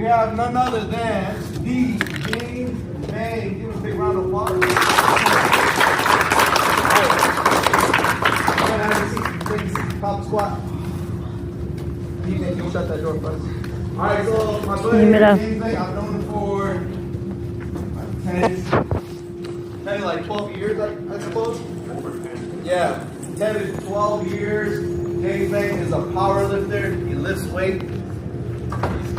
we have none other than the Vang. Give him a big round of applause. Top squat. You can shut that door first. Alright, so my buddy James Vang, I've known him for 10 like 12 years, I suppose. Yeah, 10 to 12 years. James Vang is a power lifter. He lifts weight, he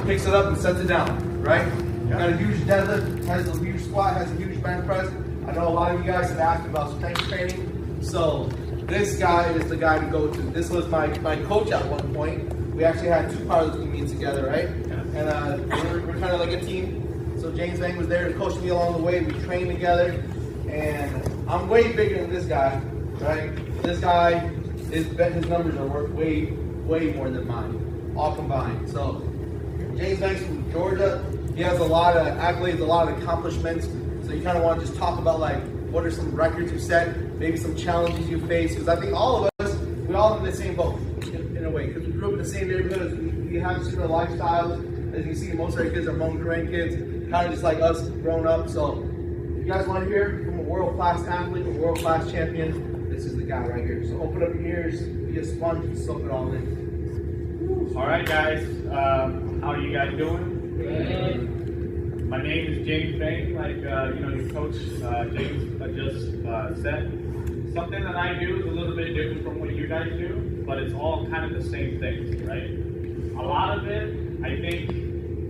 picks it up and sets it down, right? Got a huge deadlift, has a huge squat, has a huge bench press. I know a lot of you guys have asked about strength training, so this guy is the guy to go to. This was my coach at one point. We actually had 2 powerlifting meets together, right? And we're kind of like a team. So James Vang was there to coach me along the way. We trained together, and I'm way bigger than this guy, right? This guy, his numbers are worth way more than mine, all combined. So James Vang's from Georgia. He has a lot of accolades, a lot of accomplishments. So you kind of want to just talk about like what are some records you set, maybe some challenges you face, because I think all of us, we all in the same boat in a way, because we grew up in the same neighborhoods. We have similar lifestyles. As you see, most of our kids are Hmong grandkids, kind of just like us growing up. So if you guys want to hear from a world-class athlete, a world-class champion, this is the guy right here. So open up your ears, be a sponge, and soak it all in. All right, guys. How are you guys doing? Good. My name is James Vang, like your coach James just said. Something that I do is a little bit different from what you guys do, but it's all kind of the same things, right? A lot of it, I think,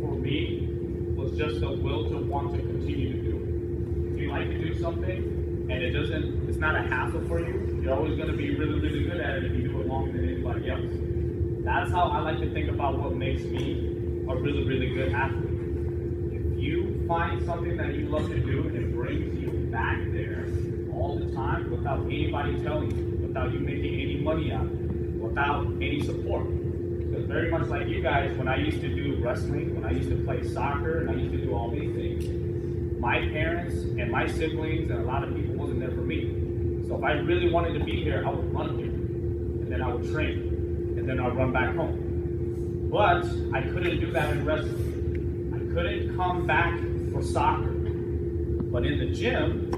for me, was just the will to want to continue to do it. If you like to do something and it's not a hassle for you, you're always going to be really, really good at it if you do it longer than anybody else. That's how I like to think about what makes me a really, really good athlete. If you find something that you love to do and it brings you back there all the time without anybody telling you, without you making any money out of it, without any support. Because very much like you guys, when I used to do wrestling, when I used to play soccer, and I used to do all these things, my parents and my siblings and a lot of people wasn't there for me. So if I really wanted to be here, I would run here, and then I would train, and then I'd run back home. But I couldn't do that in wrestling. I couldn't come back for soccer. But in the gym,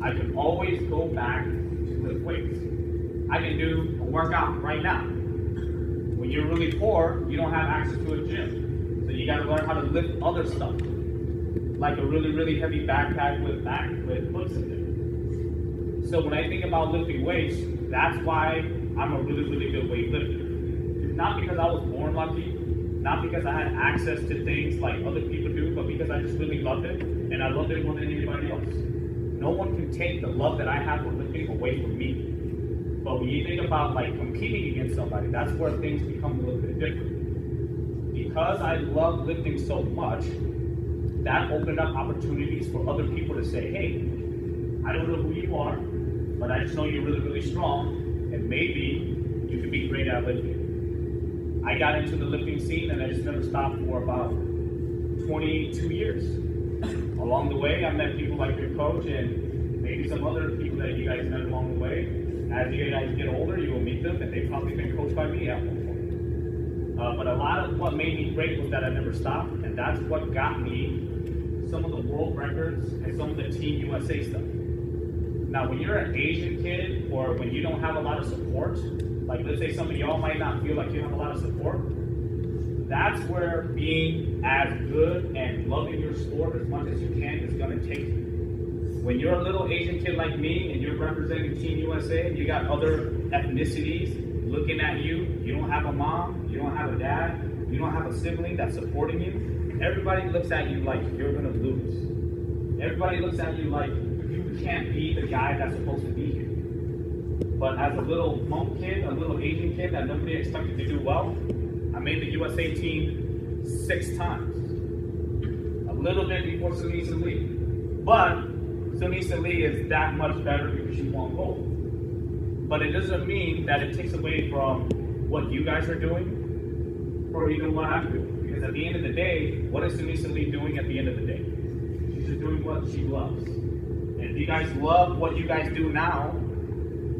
I can always go back to lift weights. I can do a workout right now. When you're really poor, you don't have access to a gym. So you gotta learn how to lift other stuff. Like a really, really heavy backpack with hooks in it. So when I think about lifting weights, that's why I'm a really, really good weightlifter. Not because I was born lucky, not because I had access to things like other people do, but because I just really loved it, and I loved it more than anybody else. No one can take the love that I have for lifting away from me. But when you think about like competing against somebody, that's where things become a little bit different. Because I love lifting so much, that opened up opportunities for other people to say, hey, I don't know who you are, but I just know you're really, really strong, and maybe you could be great at lifting. I got into the lifting scene and I just never stopped for about 22 years. Along the way, I met people like your coach and maybe some other people that you guys met along the way. As you guys get older, you will meet them, and they've probably been coached by me at one point. But a lot of what made me great was that I never stopped, and that's what got me some of the world records and some of the Team USA stuff. Now, when you're an Asian kid, or when you don't have a lot of support, like let's say some of y'all might not feel like you have a lot of support, that's where being as good and loving your sport as much as you can is going to take you. When you're a little Asian kid like me and you're representing Team USA and you got other ethnicities looking at you, you don't have a mom, you don't have a dad, you don't have a sibling that's supporting you, everybody looks at you like you're going to lose. Everybody looks at you like you can't be the guy that's supposed to be here. But as a little Hmong kid, a little Asian kid that nobody expected to do well, I made the USA team 6 times. A little bit before Sunisa Lee. But Sunisa Lee is that much better because she won gold. But it doesn't mean that it takes away from what you guys are doing or even what I'm doing. Because at the end of the day, what is Sunisa Lee doing at the end of the day? She's just doing what she loves. And if you guys love what you guys do now,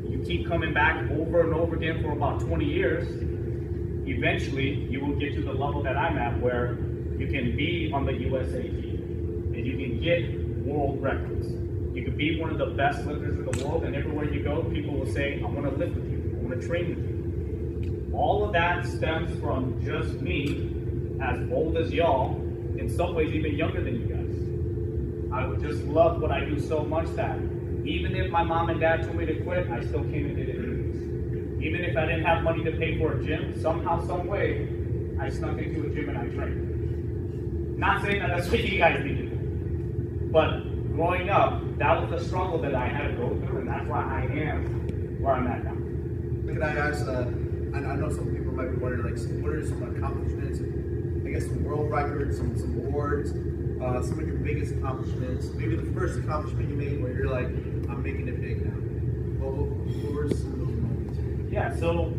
you keep coming back over and over again for about 20 years, eventually you will get to the level that I'm at where You can be on the USA team, and you can get world records. You can be one of the best lifters in the world, and everywhere you go, people will say, I want to lift with you, I want to train with you. All of that stems from just me, as old as y'all, in some ways even younger than you guys. I would just love what I do so much that even if my mom and dad told me to quit, I still came and did it anyways. Even if I didn't have money to pay for a gym, somehow, some way, I snuck into a gym and I trained. Not saying that that's what you guys need to do, but growing up, that was the struggle that I had to go through, and that's why I am where I'm at now. Can I ask, I know some people might be wondering, like, what are some accomplishments, I guess some world records, some awards, some of your biggest accomplishments, maybe the first accomplishment you made where you're like, I'm making it big now. What were some of those moments? Yeah, so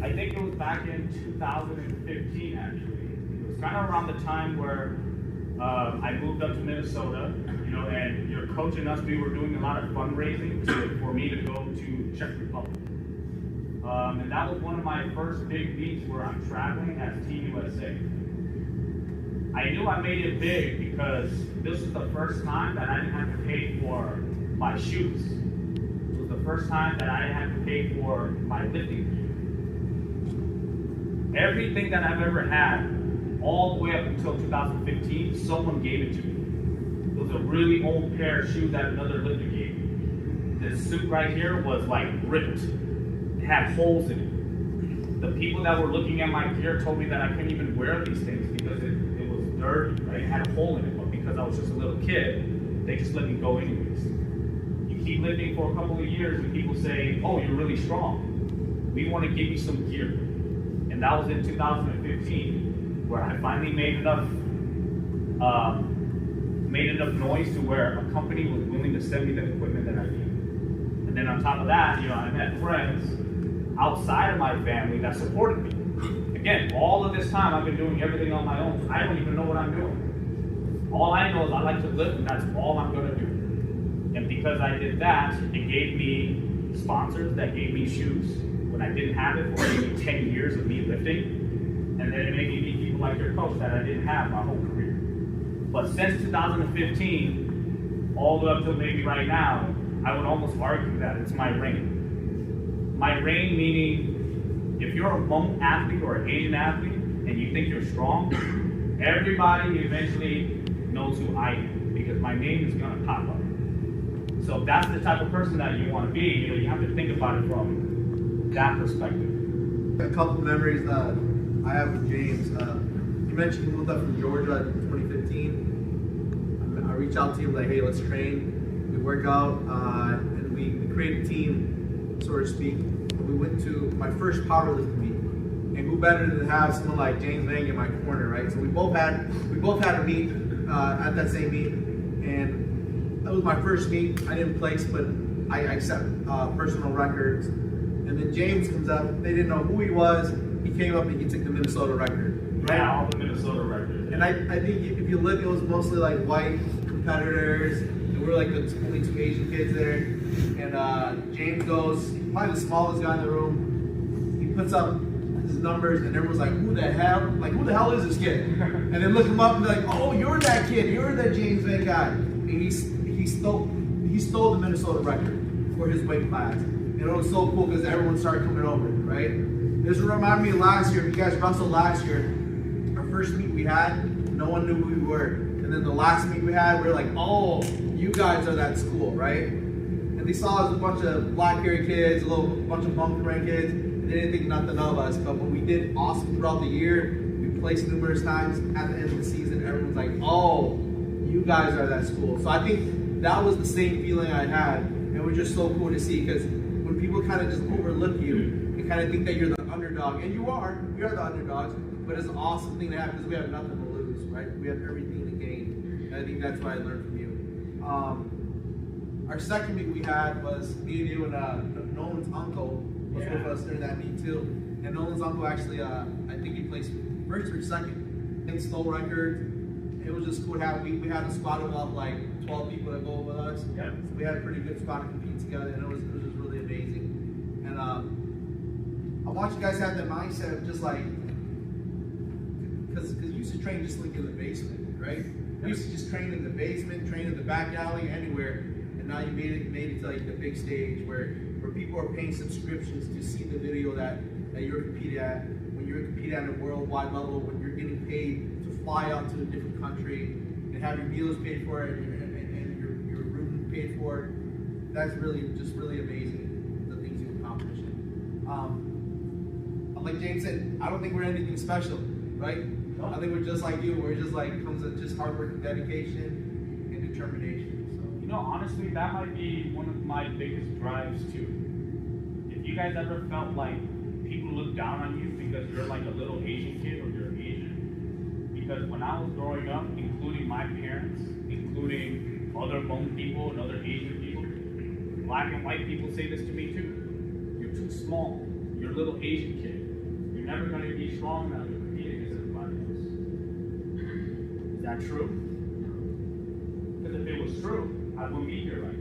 I think it was back in 2015, actually. It was kind of around the time where I moved up to Minnesota, and you're coaching us. We were doing a lot of fundraising for me to go to Czech Republic. And that was one of my first big meets where I'm traveling as Team USA. I knew I made it big because this was the first time that I didn't have to pay for my shoes. It was the first time that I didn't have to pay for my lifting gear. Everything that I've ever had, all the way up until 2015, someone gave it to me. It was a really old pair of shoes that another lifter gave me. This suit right here was like ripped. It had holes in it. The people that were looking at my gear told me that I couldn't even wear these things because it was dirty, right? It had a hole in it, but because I was just a little kid, they just let me go anyways. You keep lifting for a couple of years and people say, oh, you're really strong. We want to give you some gear. And that was in 2015, where I finally made enough noise to where a company was willing to send me the equipment that I needed. And then on top of that, I met friends outside of my family that supported me. Again, all of this time I've been doing everything on my own. I don't even know what I'm doing. All I know is I like to lift, and that's all I'm going to do. And because I did that, it gave me sponsors that gave me shoes when I didn't have it for maybe 10 years of me lifting. And then it made me meet people like your coach that I didn't have my whole career. But since 2015, all the way up till maybe right now, I would almost argue that it's my reign. My reign meaning, if you're a Hmong athlete or an Asian athlete and you think you're strong, everybody eventually knows who I am because my name is going to pop up. So if that's the type of person that you want to be, you have to think about it from that perspective. A couple of memories I have with James. You mentioned you moved up from Georgia in 2015. I reached out to you like, hey, let's train. We work out, and we create a team, so to speak. We went to my first powerlifting meet, and who better than to have someone like James Vang in my corner, right? So we both had a meet at that same meet, and that was my first meet. I didn't place, but I set personal records. And then James comes up. They didn't know who he was. He came up and he took the Minnesota record. Right? Yeah, all the Minnesota records. And I think if you look, it was mostly like white competitors. And we were like the only two Asian kids there. And James goes, probably the smallest guy in the room. He puts up his numbers, and everyone's like, who the hell? Like, who the hell is this kid? And then look him up and be like, oh, you're that kid. You're that James Vang guy. And he stole the Minnesota record for his weight class. And it was so cool because everyone started coming over, right? This reminded me of last year. If you guys wrestled last year, our first meet we had, no one knew who we were. And then the last meet we had, we were like, oh, you guys are that school, right? And they saw us a bunch of black-haired kids, a bunch of Hmong kids, and they didn't think nothing of us. But when we did awesome throughout the year, we placed numerous times at the end of the season, everyone's like, oh, you guys are that school. So I think that was the same feeling I had, and it was just so cool to see, because when people kind of just overlook you and kind of think that you're the underdog, and we are the underdogs, but it's an awesome thing to have because we have nothing to lose, right? We have everything to gain, and I think that's what I learned from you. Our second meet we had was me and you and Nolan's uncle was with us during that meet too. And Nolan's uncle actually, I think he placed first or second in stole records. It was just cool to have, we had a squad of about like 12 people that go with us. Yeah. So we had a pretty good squad to compete together, and it was just really amazing. And I want you guys to have that mindset of just like, because you used to train just like in the basement, right? We used to just train in the basement, train in the back alley, anywhere, and now you made it to like the big stage where people are paying subscriptions to see the video that you're competing at. When you're competing at a worldwide level, when you're getting paid to fly out to a different country and have your meals paid for and your room paid for, that's really amazing, the things you accomplish. Like James said, I don't think we're anything special, right? No. I think we're just like you. We're just like, comes with just hard work and dedication and determination. So. You know, honestly, that might be one of my biggest drives too. If you guys ever felt like people look down on you because you're like a little Asian kid or you're Asian, because when I was growing up, including my parents, including other Hmong people and other Asian people, black and white people say this to me too. You're too small. You're a little Asian kid. You're never going to be strong enough to compete against everybody else. Is that true? Because if it was true, I wouldn't be here right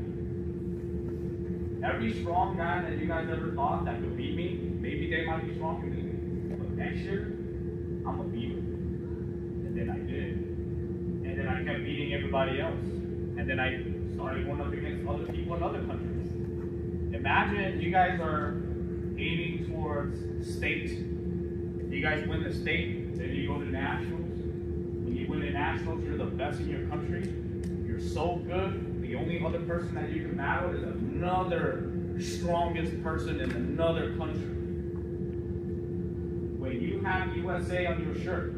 now. Every strong guy that you guys ever thought that could beat me, maybe they might be stronger than me. But next year, I'm going to beat them. And then I did. And then I kept beating everybody else. And then I started going up against other people in other countries. Imagine you guys are aiming towards state. You guys win the state, then you go to nationals. When you win the nationals, you're the best in your country. You're so good. The only other person that you can battle is another strongest person in another country. When you have USA on your shirt,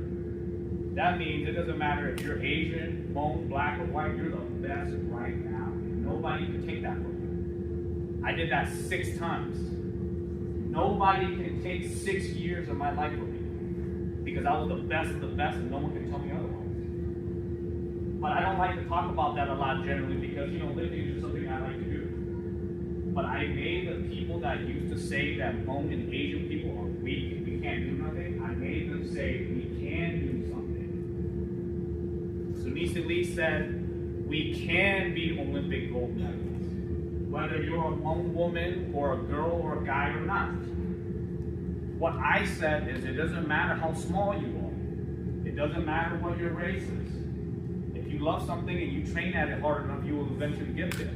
that means it doesn't matter if you're Asian, Hmong, black, or white, you're the best right now. Nobody can take that from you. I did that 6 times. Nobody can take 6 years of my life from me because I was the best of the best and no one can tell me otherwise. But I don't like to talk about that a lot generally because, you know, lifting is just something I like to do. But I made the people that used to say that Hmong and Asian people are weak, we can't do nothing, I made them say we can do something. Sunisa Lee said we can be Olympic gold medalists. Whether you're a Hmong woman or a girl or a guy or not. What I said is it doesn't matter how small you are. It doesn't matter what your race is. If you love something and you train at it hard enough, you will eventually get there.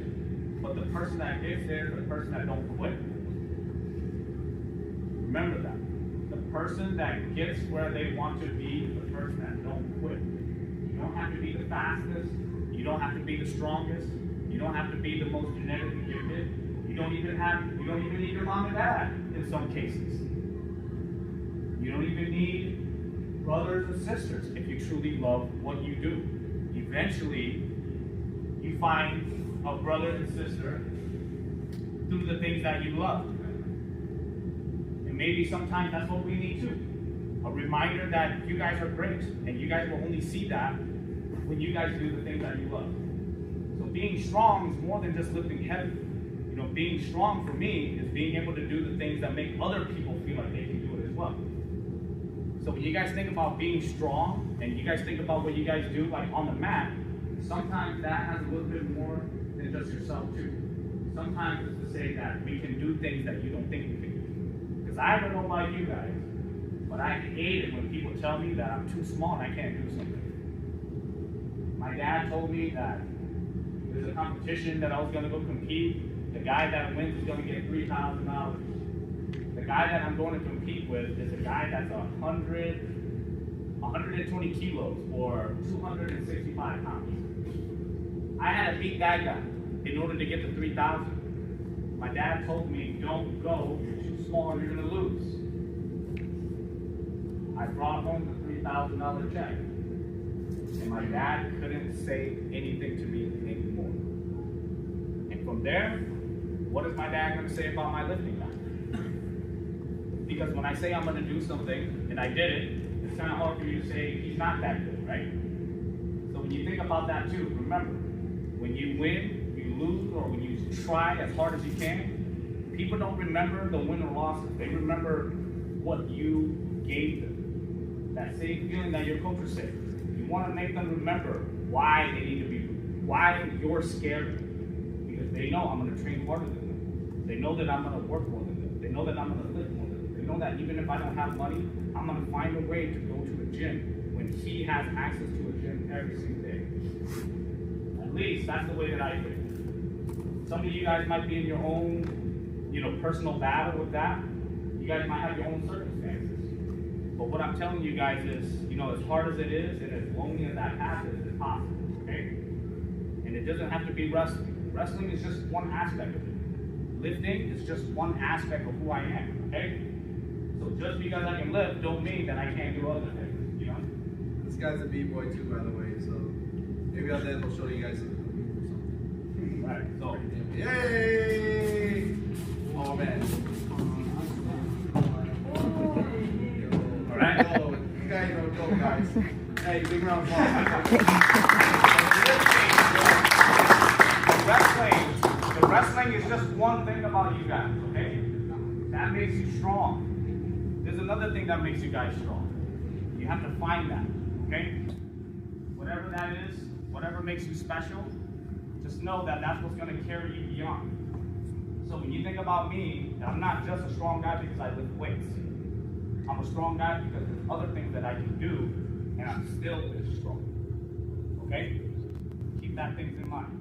But the person that gets there is the person that don't quit. Remember that. The person that gets where they want to be is the person that don't quit. You don't have to be the fastest. You don't have to be the strongest. You don't have to be the most genetically gifted. You don't even need your mom and dad in some cases. You don't even need brothers and sisters if you truly love what you do. Eventually, you find a brother and sister through the things that you love. And maybe sometimes that's what we need too. A reminder that you guys are great, and you guys will only see that when you guys do the things that you love. So being strong is more than just lifting heavy. You know, being strong for me is being able to do the things that make other people feel like they can do it as well. So when you guys think about being strong, and you guys think about what you guys do like on the mat, sometimes that has a little bit more than just yourself too. Sometimes it's to say that we can do things that you don't think we can do. Because I don't know about you guys, but I hate it when people tell me that I'm too small and I can't do something. My dad told me that there's a competition that I was going to go compete. The guy that wins is going to get $3,000. The guy that I'm going to compete with is a guy that's 120 kilos or 265 pounds. I had to beat that guy in order to get the 3,000. My dad told me, don't go, you're too small, you're going to lose. I brought home the $3,000 check. And my dad couldn't say anything to me anymore. And from there, what is my dad going to say about my lifting now? Because when I say I'm going to do something, and I did it, it's kind of hard for you to say he's not that good, right? So when you think about that too, remember, when you win, you lose, or when you try as hard as you can, people don't remember the win or losses. They remember what you gave them. That same feeling that your coach was saying. You want to make them remember why they need to be, why you're scared. Because they know I'm going to train harder than them. They know that I'm going to work more than them. They know that I'm going to lift more than them. They know that even if I don't have money, I'm going to find a way to go to the gym when he has access to a gym every single day. At least that's the way that I think. Some of you guys might be in your own, personal battle with that. You guys might have your own circumstances. But what I'm telling you guys is, as hard as it is and as lonely as that path is, it's possible, okay? And it doesn't have to be wrestling. Wrestling is just one aspect of it. Lifting is just one aspect of who I am, okay? So just because I can lift don't mean that I can't do other things, This guy's a B-boy too, by the way, so maybe on that he'll show you guys something. Right, so. Yay! Oh, man. All right. Oh, you guys don't go, guys. Hey, big round of applause. The wrestling is just one thing about you guys, okay? That makes you strong. There's another thing that makes you guys strong. You have to find that, okay? Whatever that is, whatever makes you special, just know that that's what's going to carry you beyond. So when you think about me, I'm not just a strong guy because I lift weights. I'm a strong guy because there's other things that I can do, and I'm still as strong. Okay? Keep that things in mind.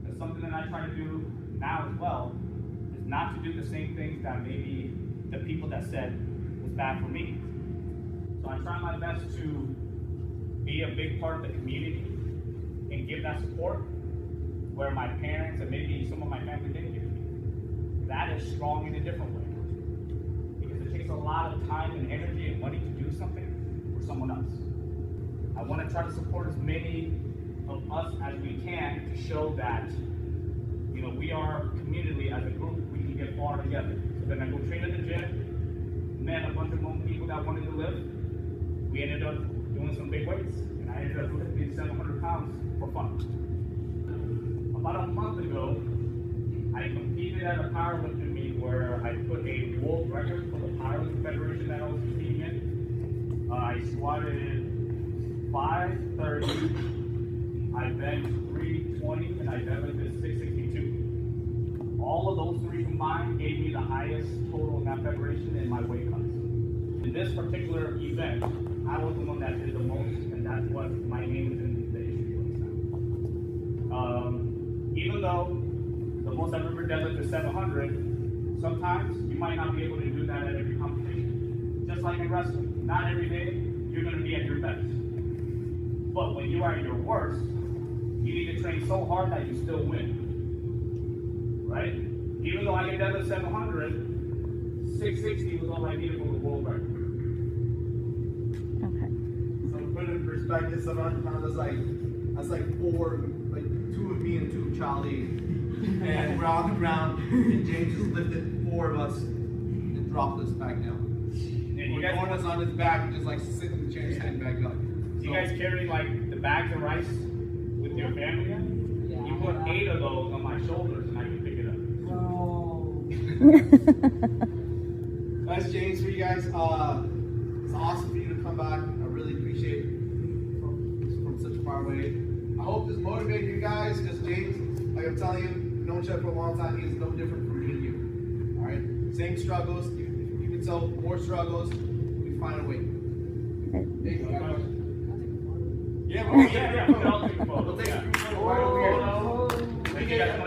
There's something that I try to do now as well, is not to do the same things that maybe the people that said was bad for me. So I try my best to be a big part of the community and give that support where my parents and maybe some of my family didn't give me. That is strong in a different way. Because it takes a lot of time and energy and money to do something for someone else. I want to try to support as many of us as we can to show that, we are community as a group, we can get far together. So then I go train at the gym, met a bunch of people that wanted to lift. We ended up doing some big weights, and I ended up lifting 700 pounds for fun. About a month ago, I competed at a powerlifting meet where I put a world record for the powerlifting federation that I was competing in. I squatted 530, I benched 320, and I deadlifted 662. All of those three combined gave me the highest total in that federation in my weight class. In this particular event, I was the one that did the most, and that's what my name is in the history books now. Even though the most I've ever deadlifted is 700, sometimes you might not be able to do that at every competition. Just like in wrestling, not every day you're going to be at your best. But when you are at your worst, you need to train so hard that you still win. Right? Even though I can deadlift 700, 660 was all I needed for the world record. Okay. So to put it in perspective, 700 pounds, that's like two of me and two of Charlie. And we're on the ground, and James just lifted four of us and dropped us back down. And you guys, one was on his back and just like sitting in the chair, standing back up. you guys carry like the bags of rice with your family in? You put 8 of those on my shoulders and I can pick it up. That's James for you guys. It's awesome for you to come back. I really appreciate it from such far away. I hope this motivated you guys, because James, like I'm telling you, known each other for a long time, he's no different from me and you. Alright? Same struggles. You can tell more struggles. We find a way. Hey, yeah, Yeah, we'll all take a photo. We'll take a Yeah. photo. Thank you guys.